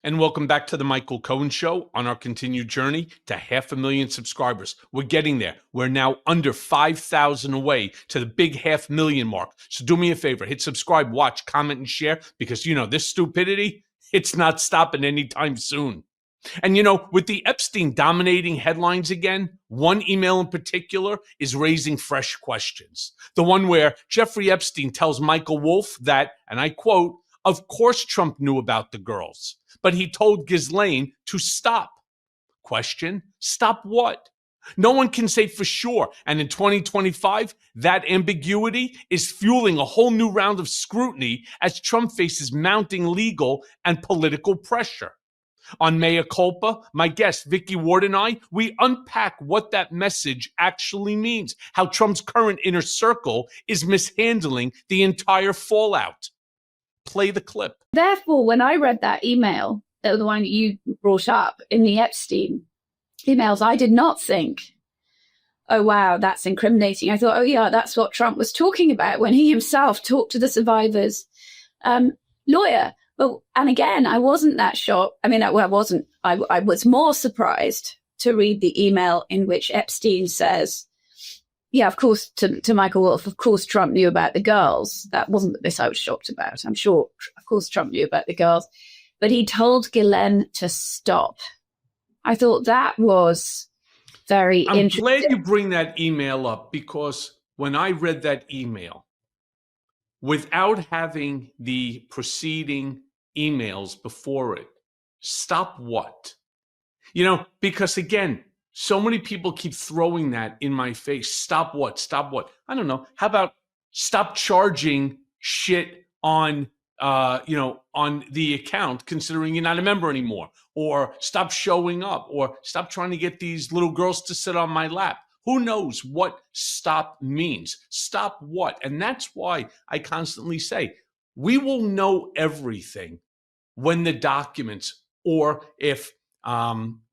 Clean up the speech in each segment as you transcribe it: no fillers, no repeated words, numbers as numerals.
And welcome back to the Michael Cohen Show on our continued journey to 500,000 subscribers. We're getting there. We're now under 5,000 away to the big 500,000 mark. So do me a favor, hit subscribe, watch, comment, and share, because this stupidity, it's not stopping anytime soon. And with the Epstein dominating headlines again, one email in particular is raising fresh questions. The one where Jeffrey Epstein tells Michael Wolff that, and I quote, "Of course Trump knew about the girls, but he told Ghislaine to stop." Question, stop what? No one can say for sure. And in 2025, that ambiguity is fueling a whole new round of scrutiny as Trump faces mounting legal and political pressure. On Mea Culpa, my guest, Vicky Ward, and I, we unpack what that message actually means, how Trump's current inner circle is mishandling the entire fallout. Play the clip. Therefore, when I read that email, the one you brought up in the Epstein emails, I did not think, oh, wow, that's incriminating. I thought, oh, yeah, that's what Trump was talking about when he himself talked to the survivors' lawyer. Well, and again, I wasn't that shocked. I mean, I wasn't. I was more surprised to read the email in which Epstein says, yeah, of course, to Michael Wolff, of course, Trump knew about the girls. That wasn't the bit I was shocked about. I'm sure, of course, Trump knew about the girls. But he told Ghislaine to stop. I thought that was very interesting. I'm glad you bring that email up, because when I read that email, without having the preceding emails before it, stop what? Because again, so many people keep throwing that in my face. Stop what? Stop what? I don't know. How about stop charging shit on the account, considering you're not a member anymore, or stop showing up, or stop trying to get these little girls to sit on my lap. Who knows what stop means? Stop what? And that's why I constantly say, we will know everything when the documents, or if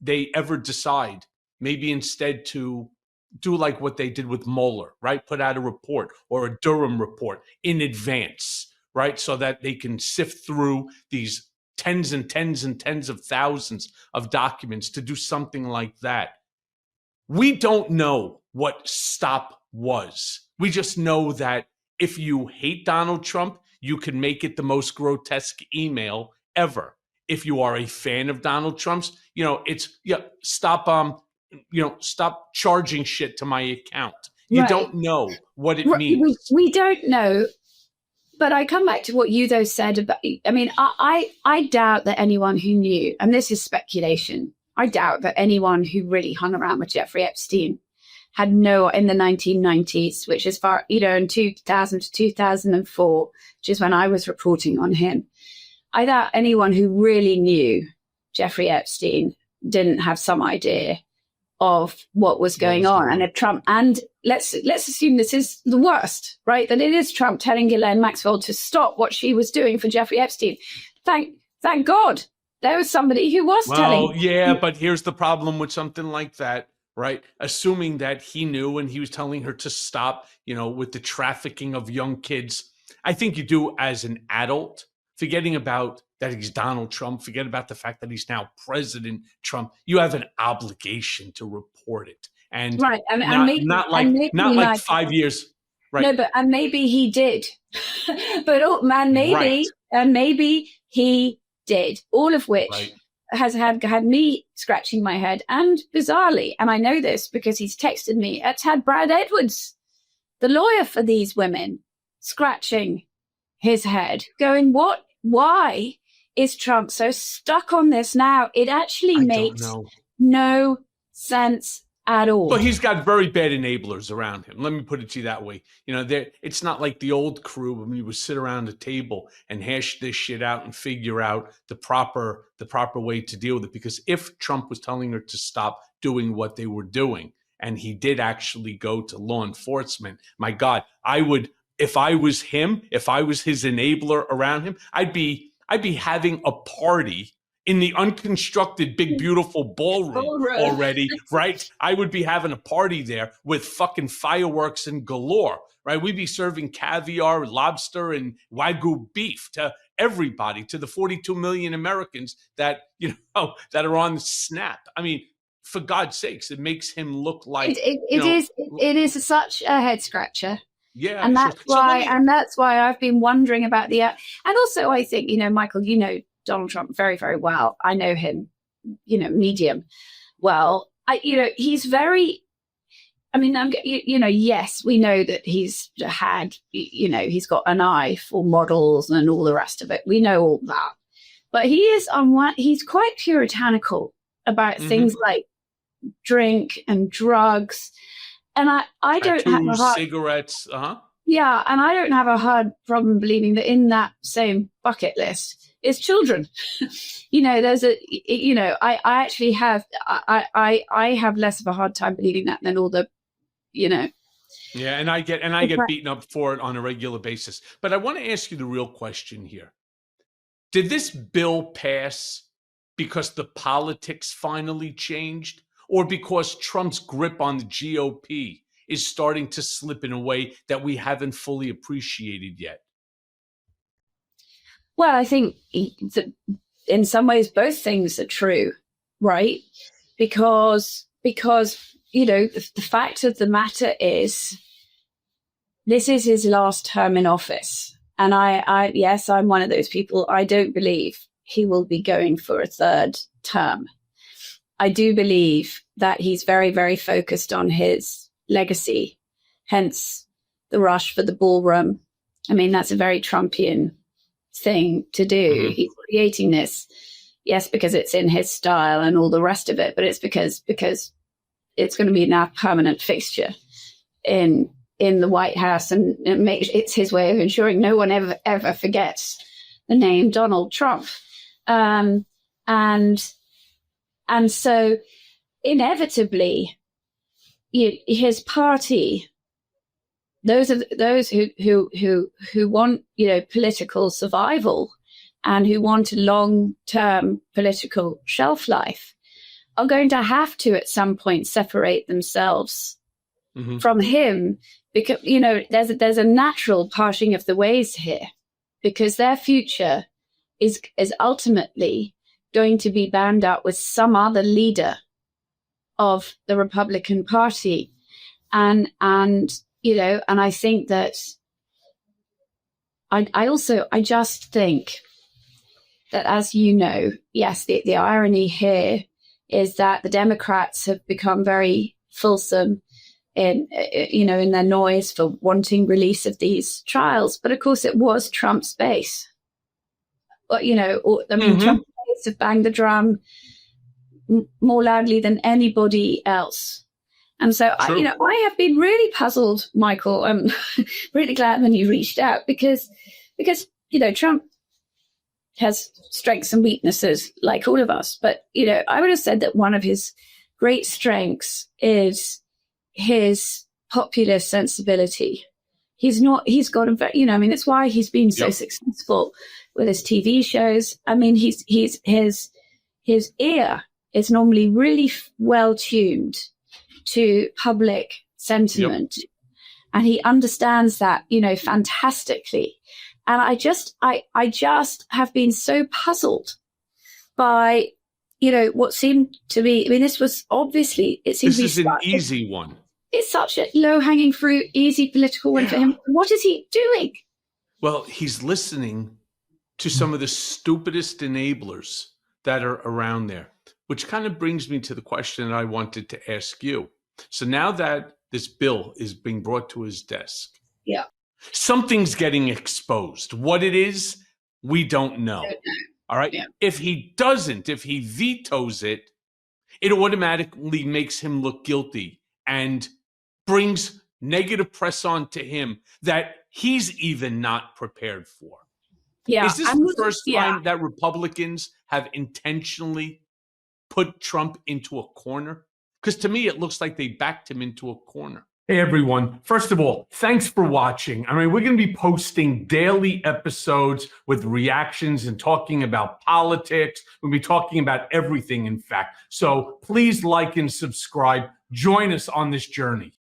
they ever decide, maybe instead to do like what they did with Mueller, right? Put out a report or a Durham report in advance, right? So that they can sift through these tens and tens and tens of thousands of documents to do something like that. We don't know what stop was. We just know that if you hate Donald Trump, you can make it the most grotesque email ever. If you are a fan of Donald Trump's, stop stop charging shit to my account. You Right. don't know what it means. We don't know. But I come back to what you, though, said about, I mean, I doubt that anyone who knew, and this is speculation, I doubt that anyone who really hung around with Jeffrey Epstein had in the 1990s, which is in 2000 to 2004, which is when I was reporting on him. I doubt anyone who really knew Jeffrey Epstein didn't have some idea of what was going on. And if Trump, and let's assume this is the worst, right? That it is Trump telling Ghislaine Maxwell to stop what she was doing for Jeffrey Epstein. Thank God there was somebody who was telling. Well, yeah, but here's the problem with something like that, right? Assuming that he knew and he was telling her to stop, with the trafficking of young kids. I think you do as an adult, forgetting about that he's Donald Trump, forget about the fact that he's now President Trump. You have an obligation to report it. And right. not like 5 years. Right. No, but and maybe he did. But maybe he did. All of which has had me scratching my head. And bizarrely, and I know this because he's texted me, it's had Brad Edwards, the lawyer for these women, scratching his head, going, what? Why is Trump so stuck on this now? It actually makes no sense at all. But he's got very bad enablers around him. Let me put it to you that way. It's not like the old crew when we would sit around a table and hash this shit out and figure out the proper way to deal with it. Because if Trump was telling her to stop doing what they were doing, and he did actually go to law enforcement, my God, I would. If I was him, if I was his enabler around him, I'd be having a party in the unconstructed big beautiful ballroom already, right? I would be having a party there with fucking fireworks and galore, right? We'd be serving caviar, lobster, and Wagyu beef to everybody, to the 42 million Americans that, that are on the snap. I mean, for God's sakes, it makes him look like it is such a head scratcher. Yeah, and that's why I've been wondering about and also I think, Michael, Donald Trump very, very well. I know him, medium well. He's very, yes, we know that he's had, he's got an eye for models and all the rest of it. We know all that. But he's quite puritanical about things like drink and drugs. And I don't have cigarettes. Yeah, and I don't have a hard problem believing that in that same bucket list is children. There's I actually have I have less of a hard time believing that than all the, Yeah, and I get beaten up for it on a regular basis. But I want to ask you the real question here. Did this bill pass because the politics finally changed, or because Trump's grip on the GOP is starting to slip in a way that we haven't fully appreciated yet? Well, I think in some ways both things are true, right? Because the fact of the matter is this is his last term in office. And yes, I'm one of those people. I don't believe he will be going for a third term. I do believe that he's very, very focused on his legacy, hence the rush for the ballroom. That's a very Trumpian thing to do. He's creating this, yes, because it's in his style and all the rest of it, but it's because it's going to be now a permanent fixture in the White House, and it's his way of ensuring no one ever forgets the name Donald Trump. And so inevitably, his party, those who want, political survival and who want a long-term political shelf life, are going to have to at some point separate themselves from him, because there's a natural parting of the ways here, because their future is ultimately going to be bound up with some other leader of the Republican Party. And I think that I just think that, as yes, the irony here is that the Democrats have become very fulsome in their noise for wanting release of these trials. But of course it was Trump's base. Trump's base have banged the drum more loudly than anybody else. And so I have been really puzzled, Michael. I'm really glad when you reached out because Trump has strengths and weaknesses like all of us. But, I would have said that one of his great strengths is his populist sensibility. He's got a very, it's why he's been so successful with his TV shows. His ear is normally really well tuned to public sentiment. And he understands that, fantastically. And I just have been so puzzled by, what seemed to be, this was obviously, it seems this is an easy one. It's such a low-hanging fruit, easy political one for him. What is he doing? Well, he's listening to some of the stupidest enablers that are around there, which kind of brings me to the question that I wanted to ask you. So now that this bill is being brought to his desk, something's getting exposed. What it is, we don't know. All right. Yeah. If he vetoes it, it automatically makes him look guilty and brings negative press on to him that he's even not prepared for. Yeah. Is this the first time that Republicans have intentionally put Trump into a corner? Because to me, it looks like they backed him into a corner. Hey, everyone. First of all, thanks for watching. I mean, we're going to be posting daily episodes with reactions and talking about politics. We'll be talking about everything, in fact. So please like and subscribe. Join us on this journey.